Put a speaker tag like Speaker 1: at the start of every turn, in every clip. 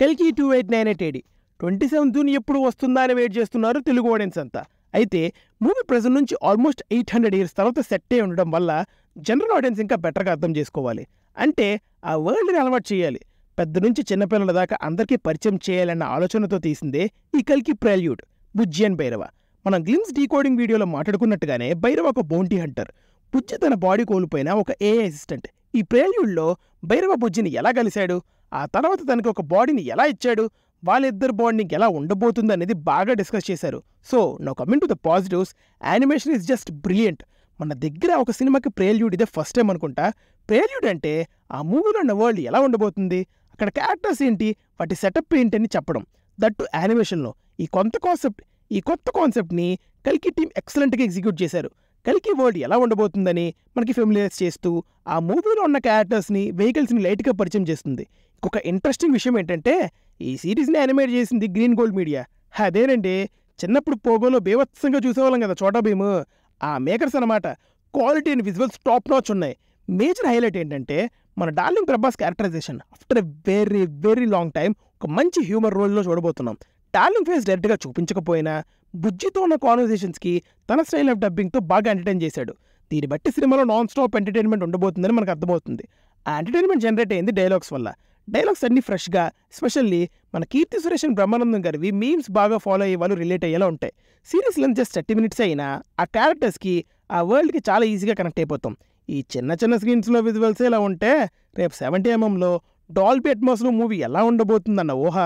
Speaker 1: కల్కి 2898 AD 27 June ఎప్పుడు వస్తుందా అని వెయిట్ చేస్తున్నారు తెలుగు ఆడియన్స్ అంతా. అయితే మూవీ ప్రెజెంట్ నుంచి ఆల్మోస్ట్ 800 ఇయర్స్ తర్వాత సెట్ అయి ఉండడం వల్ల జనరల్ ఆడియన్స్ ఇంకా బెటర్గా అర్థం చేసుకోవాలి. అంటే ఆ వరల్డ్ని అలవాటు చేయాలి. పెద్ద నుంచి చిన్నపిల్లల దాకా అందరికీ పరిచయం చేయాలన్న ఆలోచనతో తీసిందే ఈ కల్కి ప్రెల్యూడ్ బుజ్జి అండ్ భైరవ. మనం గ్లిమ్స్ డీకోడింగ్ వీడియోలో మాట్లాడుకున్నట్టుగానే భైరవ ఒక బౌంటీ హంటర్, బుజ్జి తన బాడీ కోల్పోయిన ఒక ఏఐ అసిస్టెంట్. ఈ ప్రెల్యూడ్లో భైరవ బుజ్జిని ఎలా కలిశాడు, ఆ తర్వాత తనకి ఒక బాడీని ఎలా ఇచ్చాడు, వాళ్ళిద్దరు బాండింగ్ ఎలా ఉండబోతుంది అనేది బాగా డిస్కస్ చేశారు. So now coming to the positives, animation is just brilliant. మన దగ్గర ఒక సినిమాకి ప్రెల్యూడ్ ఇదే ఫస్ట్ టైం అనుకుంటా. ప్రెల్యూడ్ అంటే ఆ మూవీలో ఉన్న వరల్డ్ ఎలా ఉండబోతుంది, అక్కడ క్యారెక్టర్స్ ఏంటి, వాటి సెటప్ ఏంటి అని చెప్పడం, దట్టు యానిమేషన్లో. ఈ కొత్త కాన్సెప్ట్ని కల్కి టీమ్ ఎక్సలెంట్గా ఎగ్జిక్యూట్ చేశారు. కల్కి వరల్డ్ ఎలా ఉండబోతుందని మనకి ఫెమిలియర్స్ చేస్తూ ఆ మూవీలో ఉన్న క్యారెక్టర్స్ని, వెహికల్స్ని లైట్గా పరిచయం చేస్తుంది. ఇంకొక ఇంట్రెస్టింగ్ విషయం ఏంటంటే ఈ సిరీస్ని యానిమేట్ చేసింది గ్రీన్ గోల్డ్ మీడియా. అదేనండి, చిన్నప్పుడు పోగోలో బేవత్సంగా చూసేవాళ్ళం కదా చోటా భీమ్, ఆ మేకర్స్ అనమాట. Quality and visuals top notch ఉన్నాయి. మేజర్ హైలైట్ ఏంటంటే మన darling Prabhas characterisation. After a very very long time ఒక మంచి హ్యూమర్ రోల్లో చూడబోతున్నాం. డార్లింగ్ ఫేస్ డైరెక్ట్గా చూపించకపోయినా బుజ్జితో ఉన్న కాన్వర్సేషన్స్కి తన స్టైల్ ఆఫ్ డబ్బింగ్తో బాగా ఎంటర్టైన్ చేశాడు. దీన్ని బట్టి సినిమాలో నాన్ స్టాప్ ఎంటర్టైన్మెంట్ ఉండబోతుందని మనకు అర్థమవుతుంది. ఆ ఎంటర్టైన్మెంట్ జనరేట్ అయింది డైలాగ్స్ వల్ల. డైలాగ్స్ అన్ని ఫ్రెష్గా, ఎస్పెషల్లీ మన కీర్తి సురేష్ అండ్ బ్రహ్మానందం గారివి మీమ్స్ బాగా ఫాలో అయ్యే వాళ్ళు రిలేట్ అయ్యేలా ఉంటాయి. సీరీస్ లెంత్ జస్ట్ 30 minutes అయినా ఆ క్యారెక్టర్స్కి, ఆ వరల్డ్కి చాలా ఈజీగా కనెక్ట్ అయిపోతాం. ఈ చిన్న స్క్రీన్స్లో విజువల్స్ ఇలా ఉంటే రేపు 70mm డాల్బీ అట్మాస్లో మూవీ ఎలా ఉండబోతుందన్న ఊహ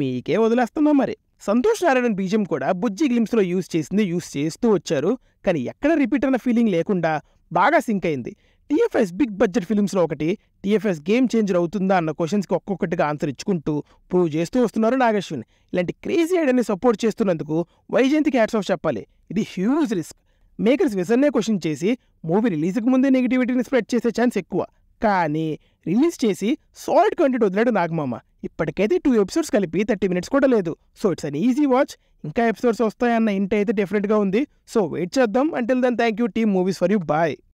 Speaker 1: మీకే వదిలేస్తున్నాం. మరి సంతోష్ నారాయణన్ బీజియం కూడా బుజ్జి గ్లిమ్స్లో యూజ్ చేస్తూ వచ్చారు, కానీ ఎక్కడ రిపీట్ అన్న ఫీలింగ్ లేకుండా బాగా సింక్ అయింది. టీఎఫ్ఎస్ బిగ్ బడ్జెట్ ఫిల్మ్స్లో ఒకటి, టీఎఫ్ఎస్ గేమ్ చేంజర్ అవుతుందా అన్న క్వశ్చన్స్కి ఒక్కొక్కటిగా ఆన్సర్ ఇచ్చుకుంటూ ప్రూవ్ చేస్తూ వస్తున్నారు నాగశ్విన్. ఇలాంటి క్రేజీ ఐడియాని సపోర్ట్ చేస్తున్నందుకు వైజయంతికి హ్యాట్స్ ఆఫ్ చెప్పాలి. ఇది హ్యూజ్ రిస్క్. మేకర్స్ విజన్నే క్వశ్చన్ చేసి మూవీ రిలీజ్కి ముందే నెగిటివిటీని స్ప్రెడ్ చేసే ఛాన్స్ ఎక్కువ, కానీ రిలీజ్ చేసి సాలిడ్ కంటెంట్ వదిలాడు నాగమామ. ఇప్పటికైతే 2 episodes కలిపి 30 minutes కూడా లేదు. So it's an easy watch. ఇంకా ఎపిసోడ్స్ వస్తాయన్న ఇంట్ అయితే డెఫినెట్గా ఉంది. సో వెయిట్ చేద్దాం. Until then thank you team movies for you. Bye.